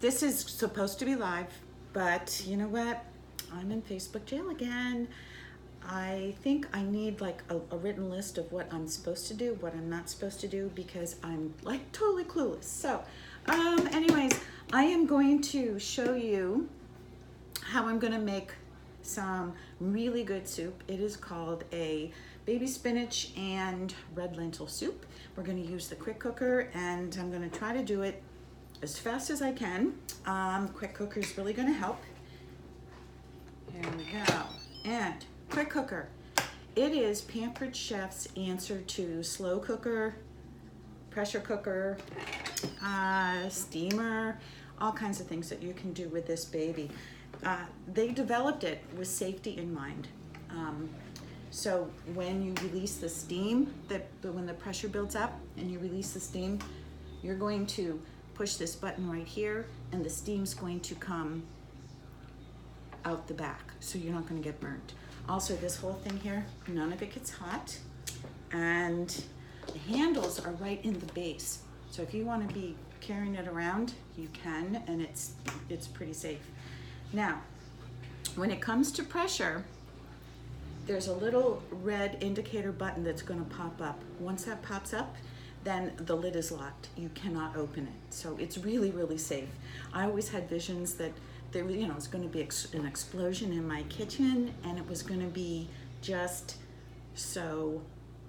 This is supposed to be live, but you know what? I'm in Facebook jail again. I think I need like a written list of what I'm supposed to do, what I'm not supposed to do, because I'm like totally clueless. So, anyways, I am going to show you how I'm gonna make some really good soup. It is called a baby spinach and red lentil soup. We're gonna use the quick cooker, and I'm gonna try to do it as fast as I can. Quick cooker is really gonna help. Here we go. And quick cooker. It is Pampered Chef's answer to slow cooker, pressure cooker, steamer, all kinds of things that you can do with this baby. They developed it with safety in mind. So when you release the steam, when the pressure builds up and you release the steam, you're going to push this button right here, and the steam's going to come out the back, so you're not going to get burnt. Also, this whole thing here, none of it gets hot, and the handles are right in the base. So if you want to be carrying it around, you can, and it's pretty safe. Now, when it comes to pressure, there's a little red indicator button that's going to pop up. Once that pops up, then the lid is locked. You cannot open it. So it's really, really safe. I always had visions that there was, it was going to be an explosion in my kitchen, and it was going to be just so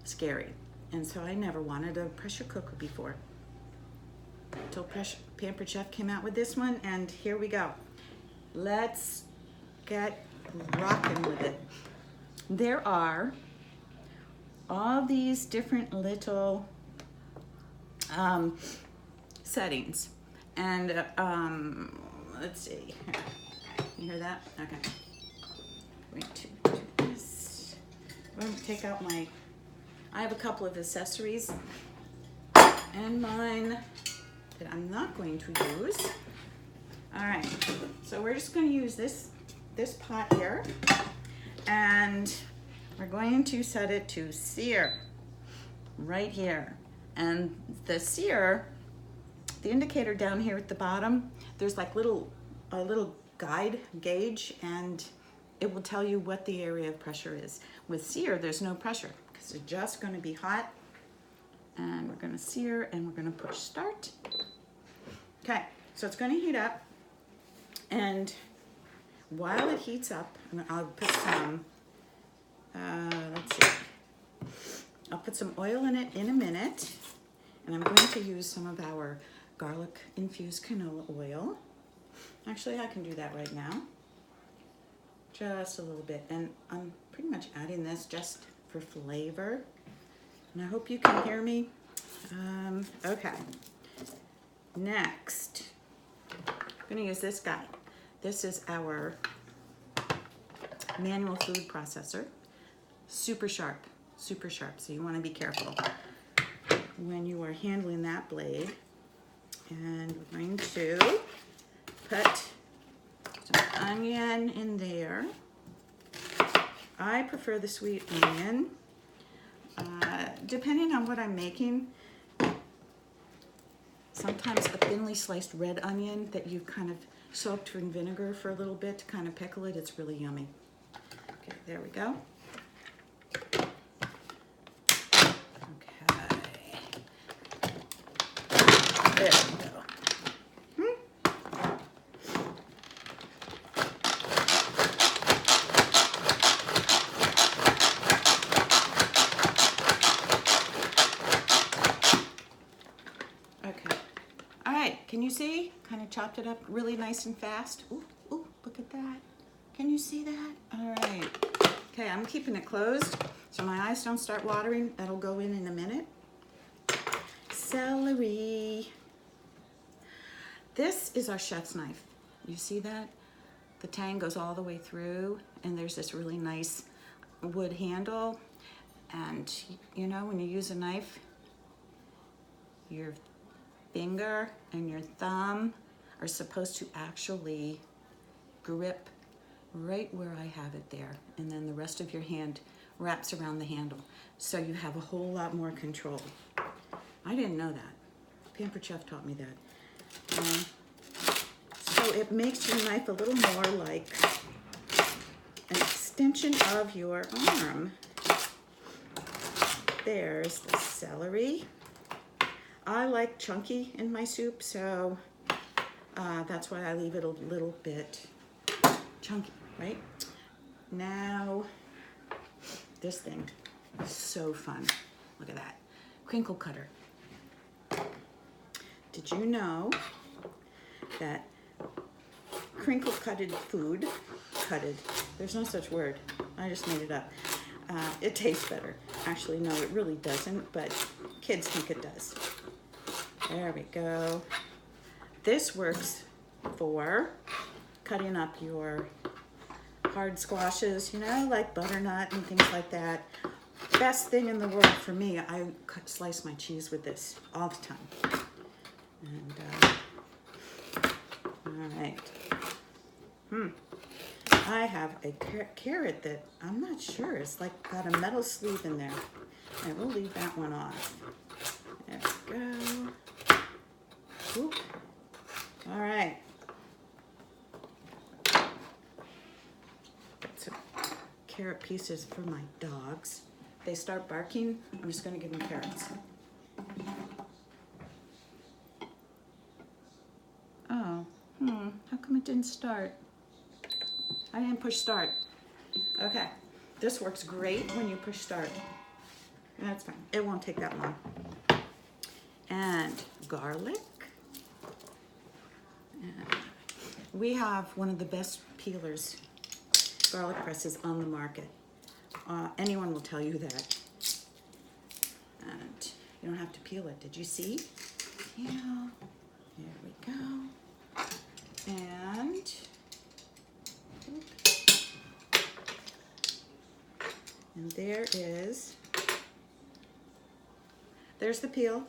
scary. And so I never wanted a pressure cooker before. Until Pampered Chef came out with this one, and here we go. Let's get rocking with it. There are all these different little settings, and let's see. You hear that? Okay. Going to do this. I'm going to take out I have a couple of accessories and mine that I'm not going to use. All right, so we're just going to use this pot here, and we're going to set it to sear right here. And the sear, the indicator down here at the bottom, there's like a little gauge, and it will tell you what the area of pressure is. With sear, there's no pressure because it's just going to be hot. And we're going to sear, and we're going to push start. Okay, so it's going to heat up, and while it heats up, I'll put some, let's see, I'll put some oil in it in a minute, and I'm going to use some of our garlic infused canola oil. Actually, I can do that right now. Just a little bit, and I'm pretty much adding this just for flavor. And I hope you can hear me. Okay. Next, I'm gonna use this guy. This is our manual food processor. Super sharp, so you wanna be careful when you are handling that blade. And we're going to put some onion in there. I prefer the sweet onion. Depending on what I'm making, sometimes a thinly sliced red onion that you've kind of soaked in vinegar for a little bit to kind of pickle it, it's really yummy. Okay, there we go. Okay. There we go. Can you see? Kind of chopped it up really nice and fast. Ooh, ooh, look at that. Can you see that? All right. Okay, I'm keeping it closed so my eyes don't start watering. That'll go in a minute. Celery. This is our chef's knife. You see that? The tang goes all the way through, and there's this really nice wood handle. And you know, when you use a knife, your finger and your thumb are supposed to actually grip right where I have it there, and then the rest of your hand wraps around the handle, so you have a whole lot more control. I didn't know that. Pampered Chef taught me that. so it makes your knife a little more like an extension of your arm. There's the celery. I like chunky in my soup, so that's why I leave it a little bit chunky, right? Now, this thing is so fun. Look at that. Crinkle cutter. Did you know that crinkle cutted food, there's no such word, I just made it up. It tastes better. Actually, no, it really doesn't, but kids think it does. There we go. This works for cutting up your hard squashes, you know, like butternut and things like that. Best thing in the world for me, I slice my cheese with this all the time. And, all right. I have a carrot that I'm not sure, it's like got a metal sleeve in there. I will leave that one off. There we go. Oop. All right. Got some carrot pieces for my dogs. If they start barking, I'm just gonna give them carrots. Oh, how come it didn't start? I didn't push start. Okay, this works great when you push start. That's fine, it won't take that long. And garlic. And we have one of the best peelers, garlic presses on the market. Anyone will tell you that. And you don't have to peel it. Did you see? Yeah. There we go. And there's the peel.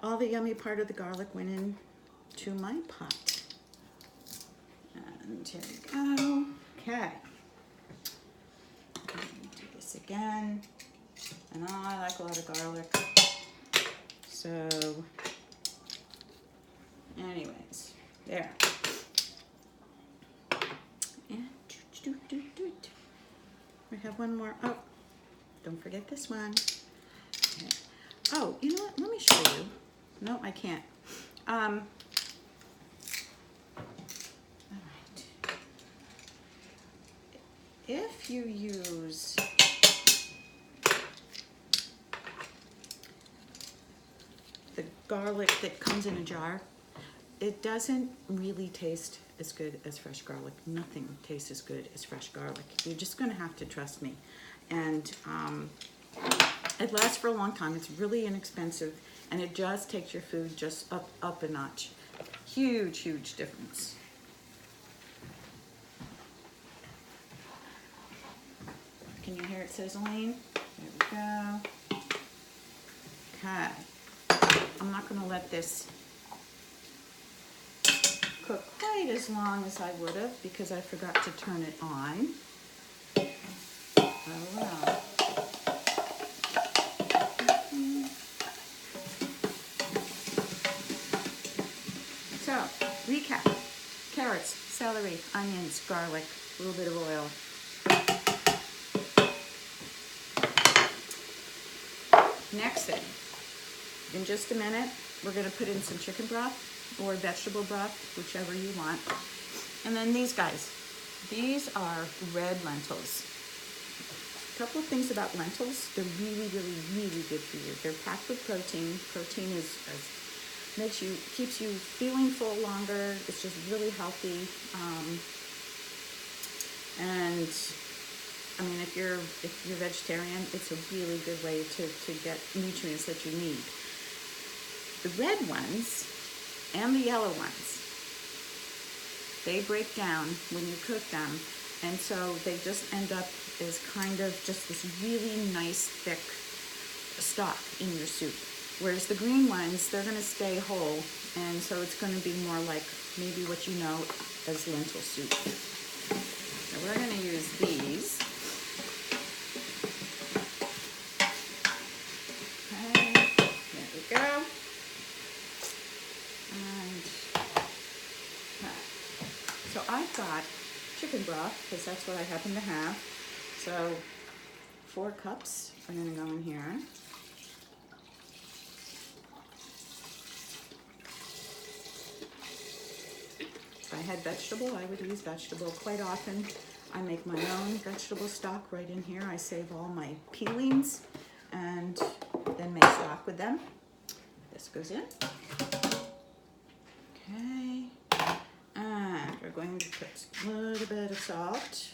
All the yummy part of the garlic went into my pot. And here we go. Okay. Do this again. And I like a lot of garlic. So, anyways, there. And we have one more. Oh, don't forget this one. Okay. Oh, you know what? Let me show you. No, I can't. All right. If you use the garlic that comes in a jar, it doesn't really taste as good as fresh garlic. Nothing tastes as good as fresh garlic. You're just gonna have to trust me. And it lasts for a long time. It's really inexpensive, and it just takes your food just up a notch. Huge, huge difference. Can you hear it sizzling? There we go. Okay. I'm not gonna let this cook quite as long as I would have because I forgot to turn it on. Oh well. So, recap. Carrots, celery, onions, garlic, a little bit of oil. Next thing, in just a minute, we're going to put in some chicken broth or vegetable broth, whichever you want. And then these guys, these are red lentils. A couple of things about lentils, they're really, really, really good for you. They're packed with protein. Protein keeps you feeling full longer. It's just really healthy. And I mean, if you're vegetarian, it's a really good way to get nutrients that you need. The red ones and the yellow ones, they break down when you cook them, and so they just end up as kind of just this really nice thick stock in your soup. Whereas the green ones, they're going to stay whole, and so it's going to be more like maybe what you know as lentil soup. So we're going to use these. Okay, there we go. And chicken broth because that's what I happen to have. So 4 cups are going to go in here. If I had vegetable, I would use vegetable. Quite often, I make my own vegetable stock right in here. I save all my peelings and then make stock with them. This goes in. Okay. And we're going to put a little bit of salt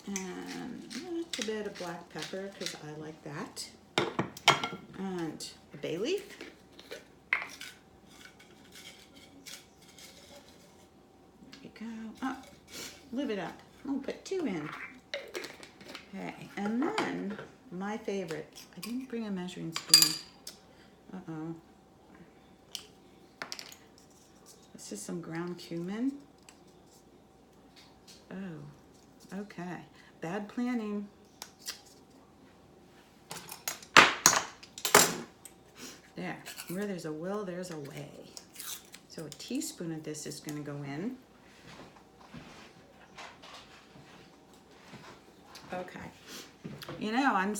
and a little bit of black pepper because I like that. And a bay leaf. Go up, live it up. I'll put 2 in. Okay, and then my favorite. I didn't bring a measuring spoon. Uh-oh. This is some ground cumin. Oh, okay. Bad planning. There, where there's a will, there's a way. So a teaspoon of this is going to go in. Okay. You know, on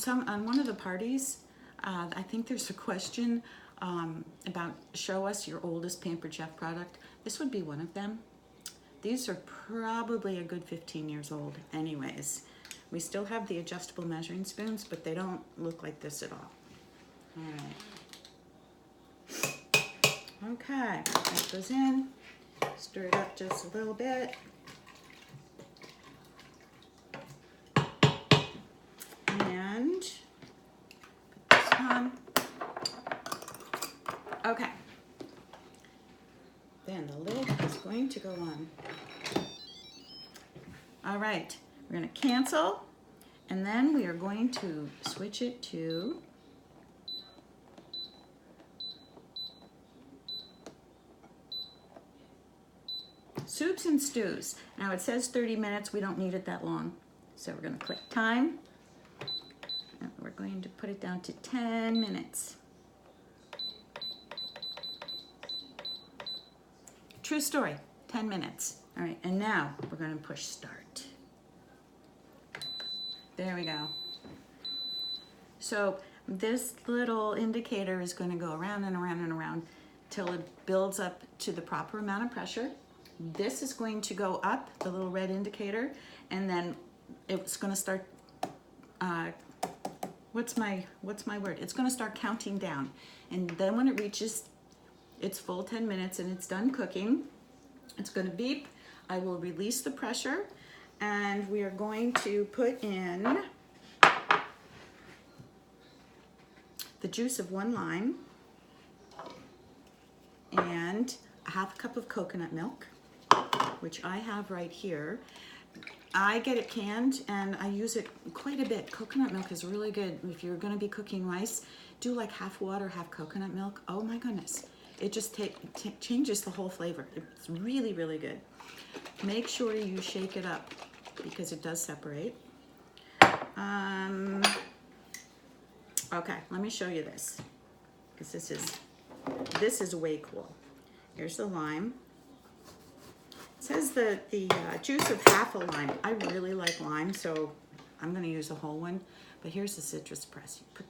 one of the parties, I think there's a question about show us your oldest Pampered Chef product. This would be one of them. These are probably a good 15 years old anyways. We still have the adjustable measuring spoons, but they don't look like this at all. All right. Okay, that goes in. Stir it up just a little bit. And put this on. Okay. Then the lid is going to go on. All right, we're going to cancel, and then we are going to switch it to soups and stews. Now it says 30 minutes. We don't need it that long. So we're going to click time. And we're going to put it down to 10 minutes. True story, 10 minutes. All right, and now we're going to push start. There we go. So this little indicator is going to go around and around and around till it builds up to the proper amount of pressure. This is going to go up, the little red indicator, and then it's going to start, what's my word? It's going to start counting down. And then when it reaches its full 10 minutes and it's done cooking, it's going to beep. I will release the pressure, and we are going to put in the juice of 1 lime and a half cup of coconut milk, which I have right here. I get it canned and I use it quite a bit. Coconut milk is really good. If you're going to be cooking rice, do like half water, half coconut milk. Oh my goodness. It just changes the whole flavor. It's really, really good. Make sure you shake it up because it does separate. Okay, let me show you this because this is way cool. Here's the lime. It says the juice of half a lime. I really like lime, so I'm going to use a whole one. But here's the citrus press. You put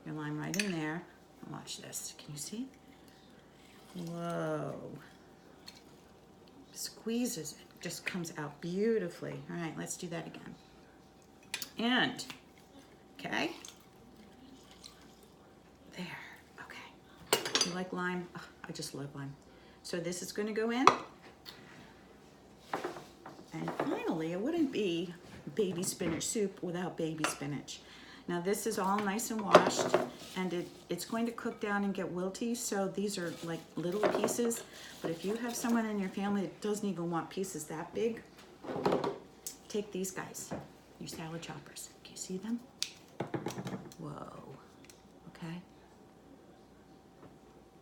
your lime right in there. Watch this. Can you see? Whoa. Squeezes it. Just comes out beautifully. All right, let's do that again. And, okay. There. Okay. You like lime? Oh, I just love lime. So this is going to go in. And finally, it wouldn't be baby spinach soup without baby spinach. Now this is all nice and washed, and it's going to cook down and get wilty, so these are like little pieces. But if you have someone in your family that doesn't even want pieces that big, take these guys, your salad choppers. Can you see them? Whoa, okay.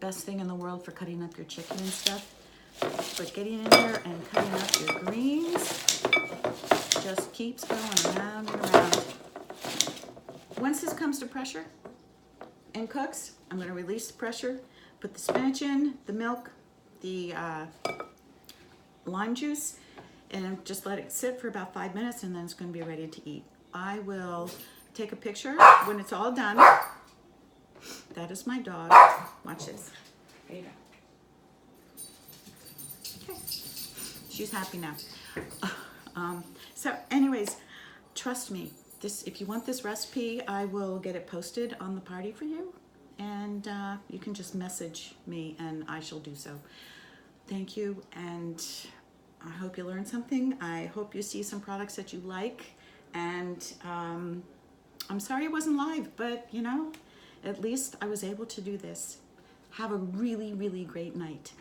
Best thing in the world for cutting up your chicken and stuff. But getting in there and cutting up your greens just keeps going around and around. Once this comes to pressure and cooks, I'm going to release the pressure, put the spinach in, the milk, the lime juice, and just let it sit for about 5 minutes, and then it's going to be ready to eat. I will take a picture when it's all done. That is my dog. Watch this. There you go. Okay. She's happy now. So anyways, trust me. If you want this recipe, I will get it posted on the party for you. And you can just message me and I shall do so. Thank you, and I hope you learned something. I hope you see some products that you like. And I'm sorry it wasn't live, but you know, at least I was able to do this. Have a really, really great night.